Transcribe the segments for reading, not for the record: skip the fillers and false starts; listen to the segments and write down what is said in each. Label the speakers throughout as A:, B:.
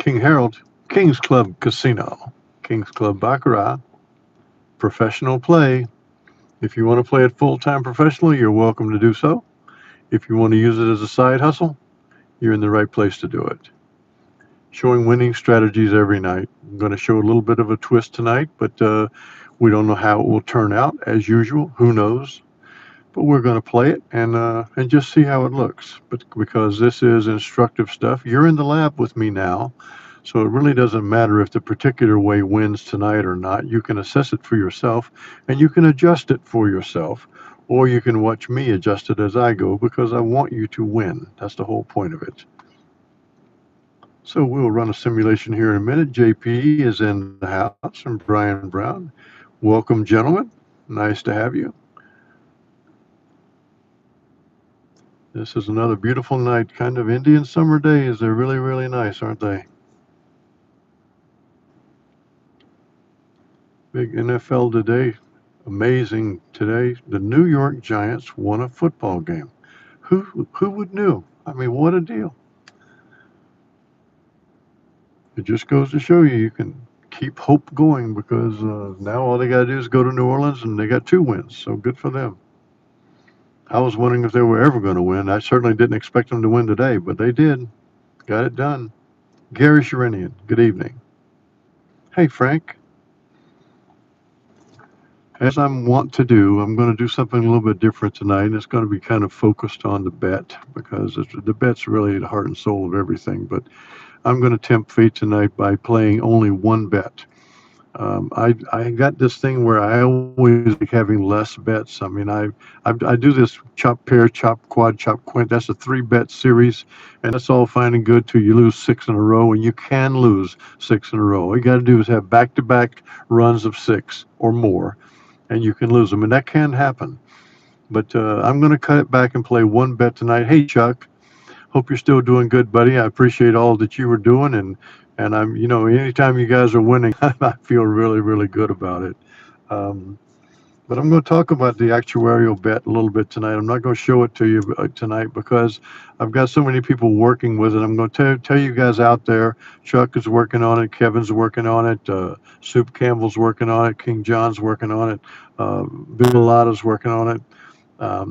A: King Harold, King's Club Casino, King's Club Baccarat, professional play. If you want to play it full time professionally, you're welcome to do so. If you want to use it as a side hustle, you're in the right place to do it. Showing winning strategies every night. I'm going to show a little bit of a twist tonight, but we don't know how it will turn out as usual. Who knows? But we're going to play it and just see how it looks. But because this is instructive stuff, you're in the lab with me now, so it really doesn't matter if the particular way wins tonight or not. You can assess it for yourself, and you can adjust it for yourself, or you can watch me adjust it as I go because I want you to win. That's the whole point of it. So we'll run a simulation here in a minute. JP is in the house and Brian Brown. Welcome, gentlemen. Nice to have you. This is another beautiful night, kind of Indian summer days. They're really, really nice, aren't they? Big NFL today. Amazing today. The New York Giants won a football game. Who would knew? I mean, what a deal. It just goes to show you can keep hope going because now all they got to do is go to New Orleans and they got 2 wins. So good for them. I was wondering if they were ever going to win. I certainly didn't expect them to win today, but they did. Got it done. Gary Sherinian, good evening. Hey, Frank. As I'm wont to do, I'm going to do something a little bit different tonight, and it's going to be kind of focused on the bet because the bet's really the heart and soul of everything. But I'm going to tempt fate tonight by playing only one bet. I got this thing where I always like having less bets. I mean, I do this chop pair, chop quad, chop quint. That's a 3 bet series, and that's all fine and good till you lose 6 in a row, and you can lose 6 in a row. All you got to do is have back-to-back runs of 6 or more, and you can lose them, and that can happen. But I'm going to cut it back and play one bet tonight. Hey, Chuck. Hope you're still doing good, buddy. I appreciate all that you were doing, and I'm, anytime you guys are winning, I feel really, really good about it. Um, but I'm going to talk about the actuarial bet a little bit tonight. I'm not going to show it to you tonight because I've got so many people working with it. I'm going to tell you guys out there. Chuck is working on it. Kevin's working on it. Soup Campbell's working on it. King John's working on it. Bill Lotta's working on it.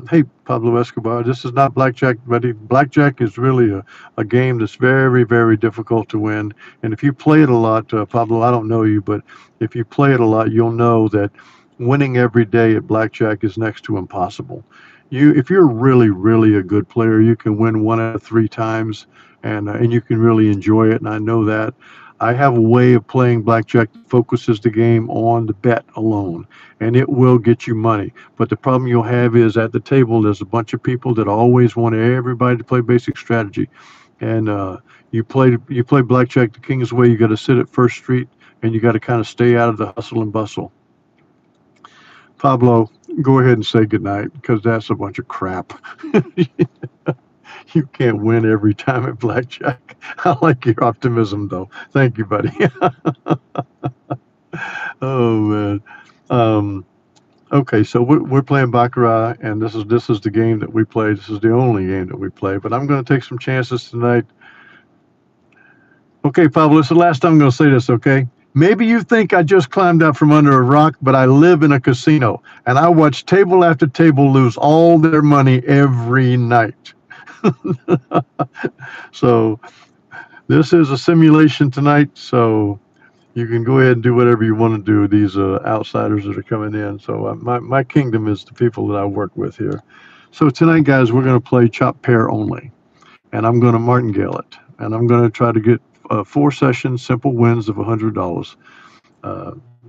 A: Hey, Pablo Escobar, this is not blackjack, buddy. Blackjack is really a game that's very, very difficult to win. And if you play it a lot, Pablo, I don't know you, but if you play it a lot, you'll know that winning every day at blackjack is next to impossible. If you're really, really a good player, you can win 1 out of 3 times, and you can really enjoy it. And I know that. I have a way of playing blackjack that focuses the game on the bet alone, and it will get you money. But the problem you'll have is at the table, there's a bunch of people that always want everybody to play basic strategy. And you play blackjack the king's way. You got to sit at First Street, and you got to kind of stay out of the hustle and bustle. Pablo, go ahead and say goodnight because that's a bunch of crap. You can't win every time at blackjack. I like your optimism, though. Thank you, buddy. Oh man. Um, okay, so we're playing baccarat, and this is the game that we play. This is the only game that we play. But I'm going to take some chances tonight. Okay, Pablo, it's the last time I'm going to say this. Okay. Maybe you think I just climbed out from under a rock, but I live in a casino, and I watch table after table lose all their money every night. So this is a simulation tonight, so you can go ahead and do whatever you want to do, these outsiders that are coming in. So my kingdom is the people that I work with here. So tonight, guys, we're going to play chop pair only, and I'm going to martingale it, and I'm going to try to get 4 sessions, simple wins of $100.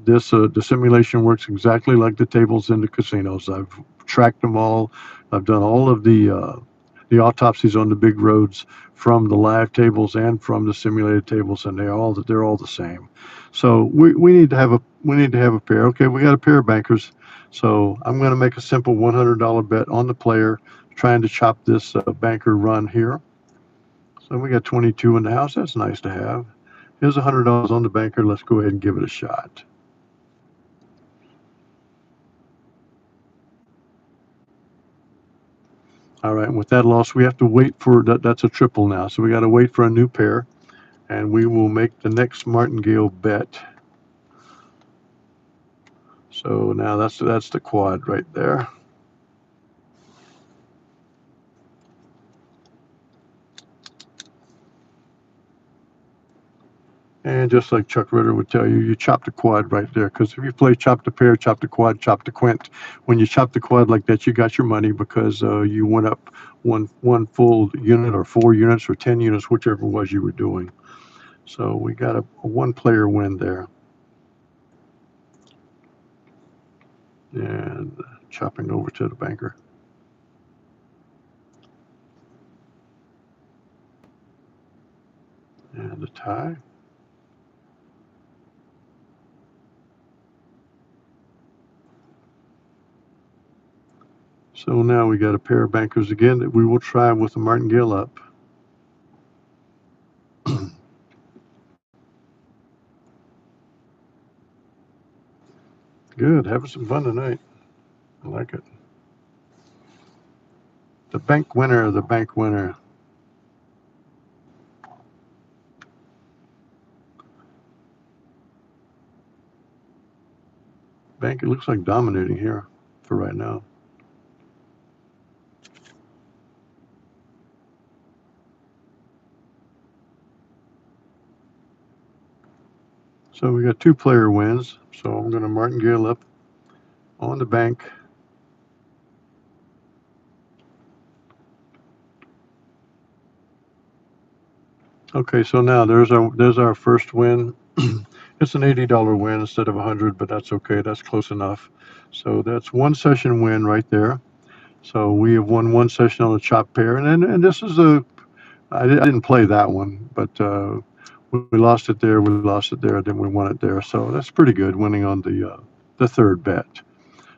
A: The simulation works exactly like the tables in the casinos. I've tracked them all. I've done all of the autopsies on the big roads from the live tables and from the simulated tables, and they're all the same. So we need to have a pair. Okay, we got a pair of bankers. So I'm going to make a simple $100 bet on the player trying to chop this banker run here. So we got 22 in the house. That's nice to have. Here's $100 on the banker. Let's go ahead and give it a shot. All right, and with that loss, we have to wait for that. That's a triple now, so we got to wait for a new pair. and we will make the next martingale bet. So now that's the quad right there. And just like Chuck Ritter would tell you, you chop the quad right there. Because if you play chop the pair, chop the quad, chop the quint, when you chop the quad like that, you got your money because you went up one full unit or 4 units or 10 units, whichever it was you were doing. So we got a one-player win there. And chopping over to the banker. And a tie. So now we got a pair of bankers again that we will try with the martingale up. Good, having some fun tonight. I like it. The bank winner, the bank winner. Bank, it looks like dominating here for right now. So we got 2-player wins. So I'm going to martingale up on the bank. Okay, so now there's our first win. It's an $80 win instead of 100, but that's okay. That's close enough. So that's one session win right there. So we have won one session on the chop pair, and this is I didn't play that one, but we lost it there, we lost it there, then we won it there. So that's pretty good, winning on the third bet.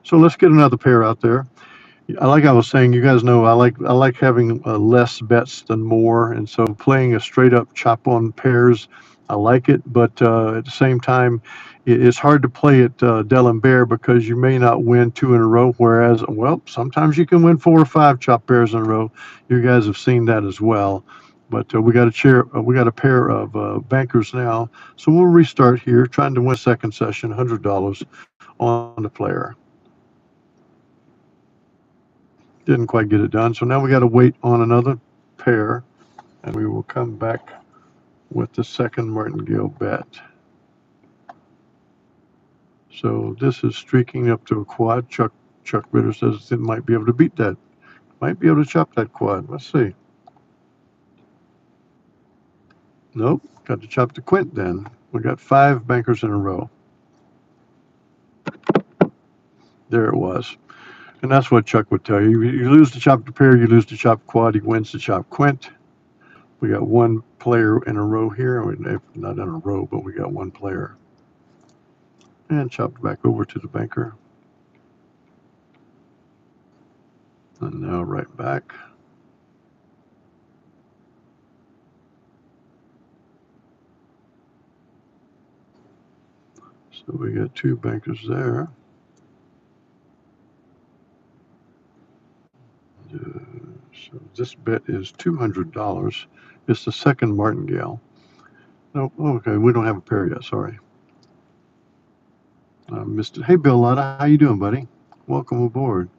A: So let's get another pair out there. Like I was saying, you guys know I like having less bets than more, and so playing a straight up chop on pairs, I like it. But at the same time, it's hard to play at D'Alembert because you may not win 2 in a row. Whereas, well, sometimes you can win 4 or 5 chop pairs in a row. You guys have seen that as well. But we got a pair of bankers now, so we'll restart here, trying to win a second session, $100 on the player. Didn't quite get it done. So now we got to wait on another pair, and we will come back with the second martingale bet. So this is streaking up to a quad. Chuck Ritter says it might be able to beat that. Might be able to chop that quad. Let's see. Nope. Got to chop the quint then. We got 5 bankers in a row. There it was. And that's what Chuck would tell you. You lose the chop the pair, you lose the chop quad, he wins the chop quint. We got one player in a row here. Not in a row, but we got one player. And chopped back over to the banker. And now right back. So we got 2 bankers there. So this bet is $200. It's the second martingale. No, okay, we don't have a pair yet. Sorry, I missed it. Hey, Bill Lotta, how you doing, buddy? Welcome aboard.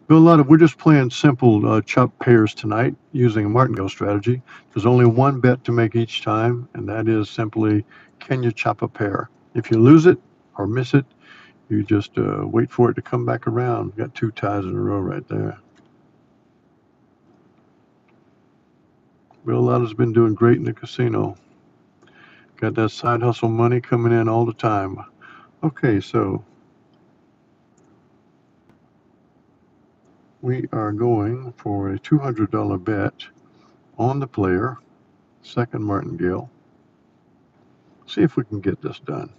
A: Bill Lotta, we're just playing simple chop pairs tonight using a martingale strategy. There's only one bet to make each time, and that is simply, can you chop a pair? If you lose it or miss it, you just wait for it to come back around. Got 2 ties in a row right there. Bill Lotta's been doing great in the casino. Got that side hustle money coming in all the time. Okay, so we are going for a $200 bet on the player, second martingale. See if we can get this done.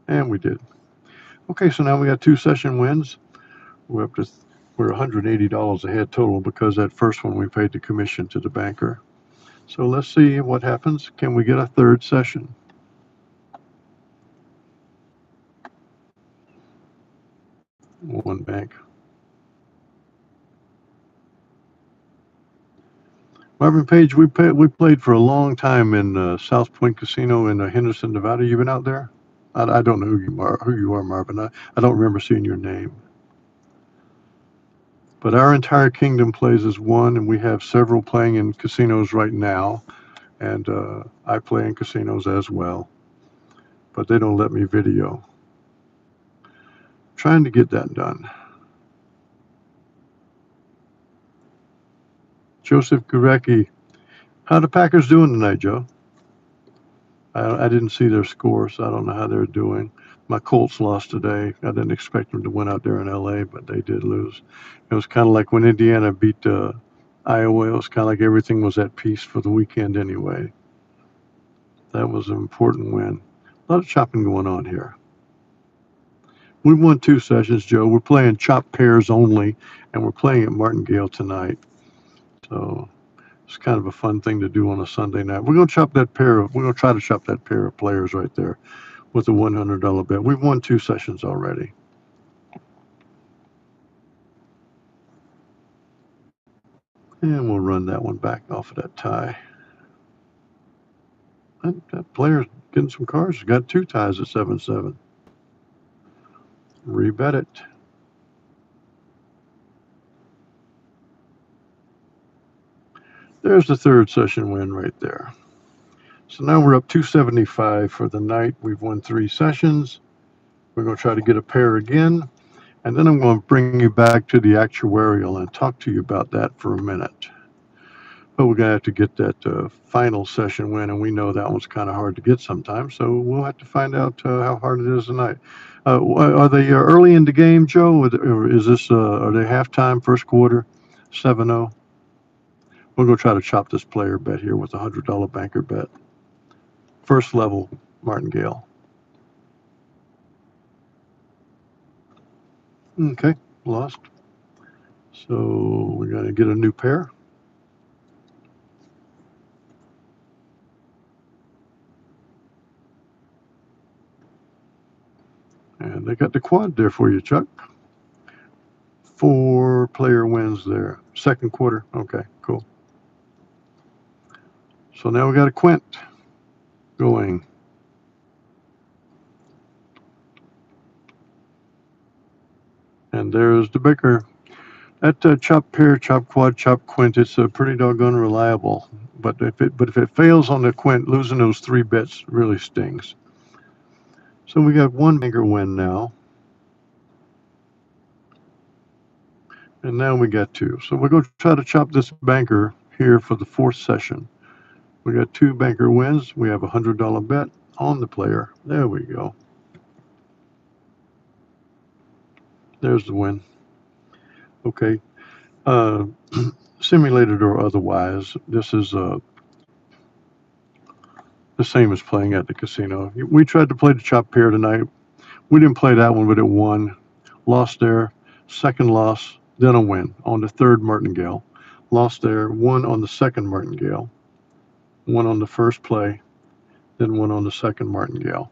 A: And we did. Okay, so now we got 2 session wins. We're $180 ahead total because that first one we paid the commission to the banker. So let's see what happens. Can we get a third session? One bank. Marvin Page, we played for a long time in South Point Casino in Henderson, Nevada. You been out there? I don't know who you are, Marvin. I don't remember seeing your name. But our entire kingdom plays as one, and we have several playing in casinos right now. And I play in casinos as well, but they don't let me video. Trying to get that done. Joseph Gurecki, how the Packers doing tonight, Joe? I didn't see their score, so I don't know how they're doing. My Colts lost today. I didn't expect them to win out there in LA, but they did lose. It was kind of like when Indiana beat Iowa. It was kind of like everything was at peace for the weekend anyway. That was an important win. A lot of chopping going on here. We won 2 sessions, Joe. We're playing chop pairs only, and we're playing at Martingale tonight. So it's kind of a fun thing to do on a Sunday night. We're gonna try to chop that pair of players right there with a $100 bet. We've won 2 sessions already. And we'll run that one back off of that tie. That player's getting some cards. He's got 2 ties at 7-7. Rebet it. There's the 3rd session win right there. So now we're up 275 for the night. We've won 3 sessions. We're going to try to get a pair again. And then I'm going to bring you back to the actuarial and talk to you about that for a minute. But we're going to have to get that final session win, and we know that one's kind of hard to get sometimes. So we'll have to find out how hard it is tonight. Are they early in the game, Joe? Or is this are they halftime, first quarter, 7-0? We're going to try to chop this player bet here with a $100 banker bet. First level, Martingale. Okay, lost. So we're going to get a new pair. And they got the quad there for you, Chuck. 4-player wins there. Second quarter. Okay, cool. So now we got a quint going. And there's the Baker. That chop pair, chop quad, chop quint, it's pretty doggone reliable. But if it fails on the quint, losing those 3 bets really stings. So we got 1 banker win now. And now we got 2. So we're going to try to chop this banker here for the 4th session. We got 2 banker wins. We have a $100 bet on the player. There we go. There's the win. Okay. Simulated or otherwise, this is the same as playing at the casino. We tried to play the chop pair tonight. We didn't play that one, but it won. Lost there. Second loss, then a win on the 3rd Martingale. Lost there. Won on the 2nd Martingale. Won on the first play, then won on the 2nd Martingale.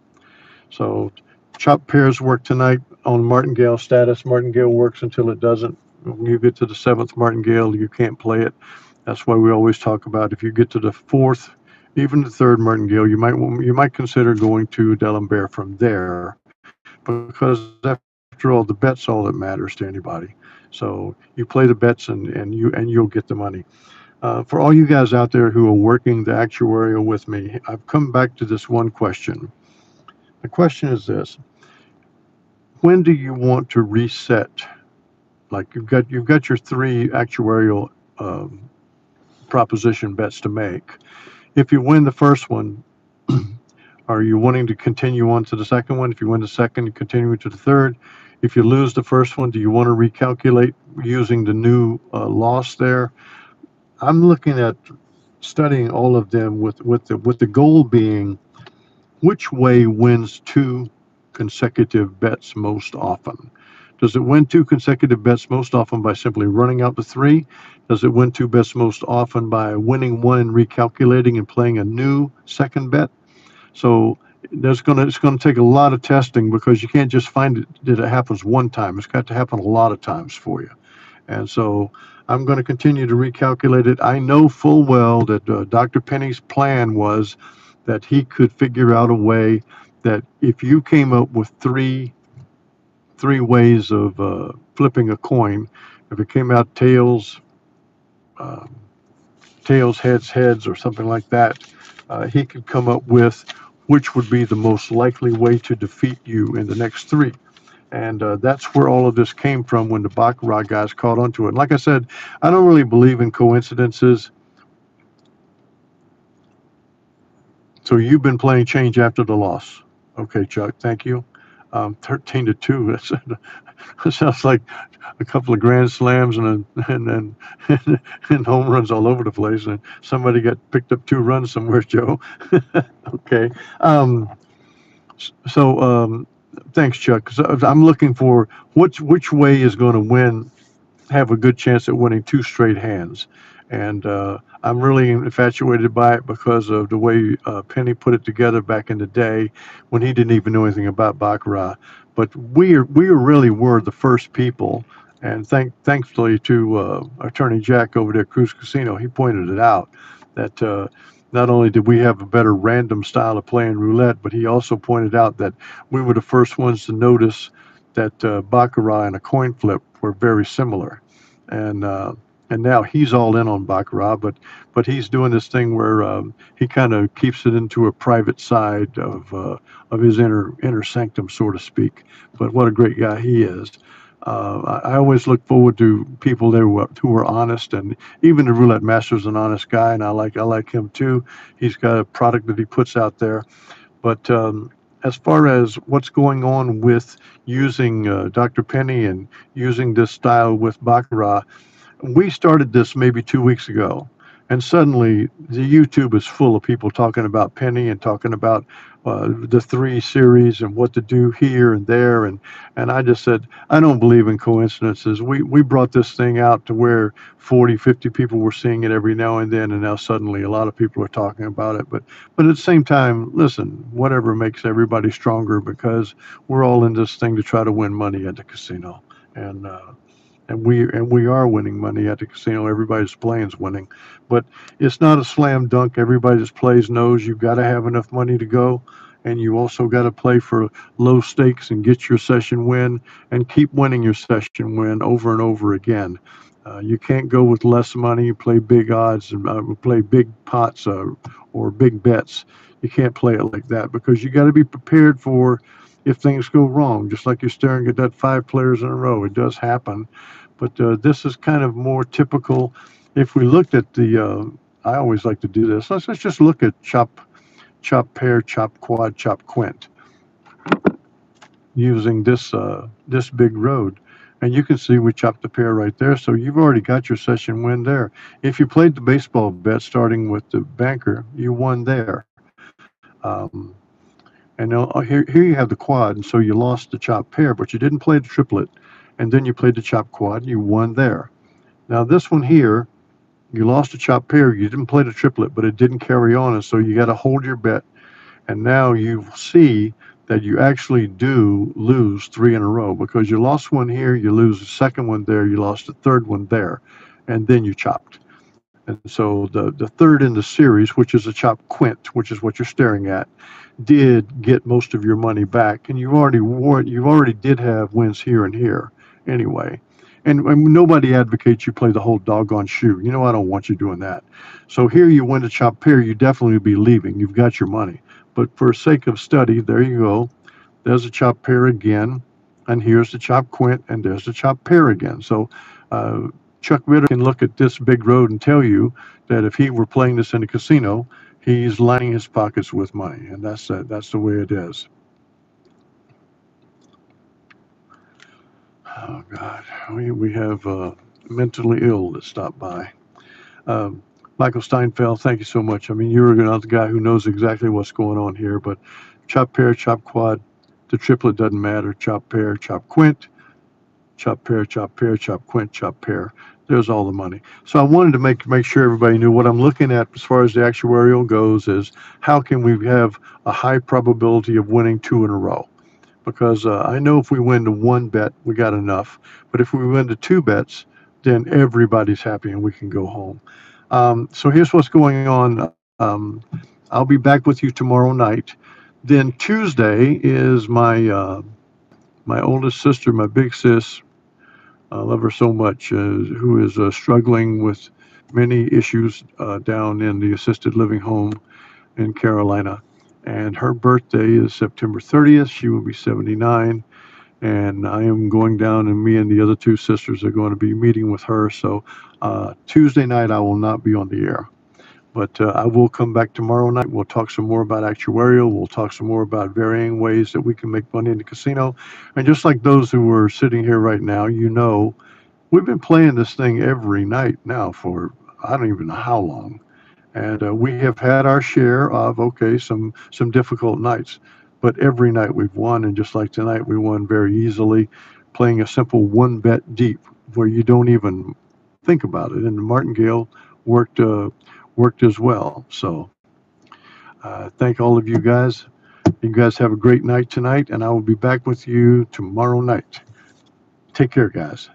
A: So chop pairs work tonight on Martingale status. Martingale works until it doesn't. When you get to the 7th Martingale, you can't play it. That's why we always talk about if you get to the 4th, even the 3rd Martingale, you might consider going to D'Alembert from there, because after all, the bet's all that matters to anybody. So you play the bets and you'll get the money. For all you guys out there who are working the actuarial with me, I've come back to this one question. The question is this: when do you want to reset? Like you've got your 3 actuarial proposition bets to make. If you win the first one, are you wanting to continue on to the second one? If you win the second, you continue to the third. If you lose the first one, do you want to recalculate using the new loss there? I'm looking at studying all of them with the goal being which way wins 2 consecutive bets most often. Does it win 2 consecutive bets most often by simply running out the 3? Does it win 2 bets most often by winning 1 and recalculating and playing a new second bet? So it's going to take a lot of testing, because you can't just find it that it happens one time. It's got to happen a lot of times for you. And so I'm going to continue to recalculate it. I know full well that Dr. Penny's plan was that he could figure out a way that if you came up with three ways of flipping a coin, if it came out tails, uh, tails, heads, heads, or something like that, he could come up with which would be the most likely way to defeat you in the next three. And that's where all of this came from when the Baccarat guys caught onto it. And like I said, I don't really believe in coincidences. So you've been playing change after the loss. Okay, Chuck, thank you. 13-2. That sounds like a couple of grand slams and and home runs all over the place. And somebody got picked up 2 runs somewhere, Joe. Okay. Um, so thanks, Chuck. So I'm looking for which way is going to win, have a good chance at winning 2 straight hands. And I'm really infatuated by it because of the way Penny put it together back in the day when he didn't even know anything about Baccarat. But we really were the first people, and thankfully to Attorney Jack over there at Cruise Casino, he pointed it out that not only did we have a better random style of playing roulette, but he also pointed out that we were the first ones to notice that Baccarat and a coin flip were very similar. And now he's all in on Baccarat, but he's doing this thing where he kind of keeps it into a private side of his inner sanctum, so to speak. But what a great guy he is. I always look forward to people there who are honest, and even the roulette master's an honest guy, and I like him too. He's got a product that he puts out there. But as far as what's going on with using Dr. Penny and using this style with Baccarat, we started this maybe 2 weeks ago, and suddenly the YouTube is full of people talking about Penny and talking about the 3 series and what to do here and there, and I just said I don't believe in coincidences. We brought this thing out to where 40, 50 people were seeing it every now and then, and now suddenly a lot of people are talking about it. But at the same time, listen, whatever makes everybody stronger, because we're all in this thing to try to win money at the casino, and we are winning money at the casino. Everybody's playing's winning, but it's not a slam dunk. Everybody that plays knows you've got to have enough money to go, and you also got to play for low stakes and get your session win and keep winning your session win over and over again. You can't go with less money, play big odds, and play big pots or big bets. You can't play it like that, because you got to be prepared for if things go wrong. Just like you're staring at that 5 players in a row, it does happen. But this is kind of more typical. If we looked at I always like to do this. Let's just look at chop pair, chop quad, chop quint using this big road. And you can see we chopped the pair right there. So you've already got your session win there. If you played the baseball bet starting with the banker, you won there. And now here you have the quad, and so you lost the chop pair, but you didn't play the triplet. And then you played the chop quad, you won there. Now this one here, you lost the chop pair, you didn't play the triplet, but it didn't carry on, and so you got to hold your bet. And now you see that you actually do lose 3 in a row, because you lost one here, you lose the second one there, you lost the third one there, and then you chopped. And so the third in the series, which is a chop quint, which is what you're staring at, did get most of your money back, and you already did have wins here and here anyway. And nobody advocates you play the whole doggone shoe. You know, I don't want you doing that. So here you win the chop pair, you definitely would be leaving. You've got your money. But for sake of study, there you go. There's a chop pair again, and here's the chop quint, and there's the chop pair again. So Chuck Ritter can look at this big road and tell you that if he were playing this in a casino, he's lining his pockets with money, and that's the way it is. Oh God, we have mentally ill that stopped by. Michael Steinfeld, thank you so much. I mean, you're not the guy who knows exactly what's going on here, but chop pair, chop quad, the triplet doesn't matter. Chop pair, chop quint, chop pair, chop pair, chop quint, chop pair. There's all the money. So I wanted to make sure everybody knew what I'm looking at as far as the actuarial goes is how can we have a high probability of winning 2 in a row? Because I know if we win the 1 bet, we got enough. But if we win the 2 bets, then everybody's happy and we can go home. So here's what's going on. I'll be back with you tomorrow night. Then Tuesday is my oldest sister, my big sis. I love her so much. Who is struggling with many issues down in the assisted living home in Carolina. And her birthday is September 30th. She will be 79. And I am going down, and me and the other two sisters are going to be meeting with her. So Tuesday night, I will not be on the air. But I will come back tomorrow night. We'll talk some more about actuarial. We'll talk some more about varying ways that we can make money in the casino. And just like those who are sitting here right now, we've been playing this thing every night now for I don't even know how long. And we have had our share of some difficult nights, but every night we've won. And just like tonight, we won very easily, playing a simple one bet deep where you don't even think about it. And the martingale worked worked as well. So thank all of you guys. You guys have a great night tonight, and I will be back with you tomorrow night. Take care, guys.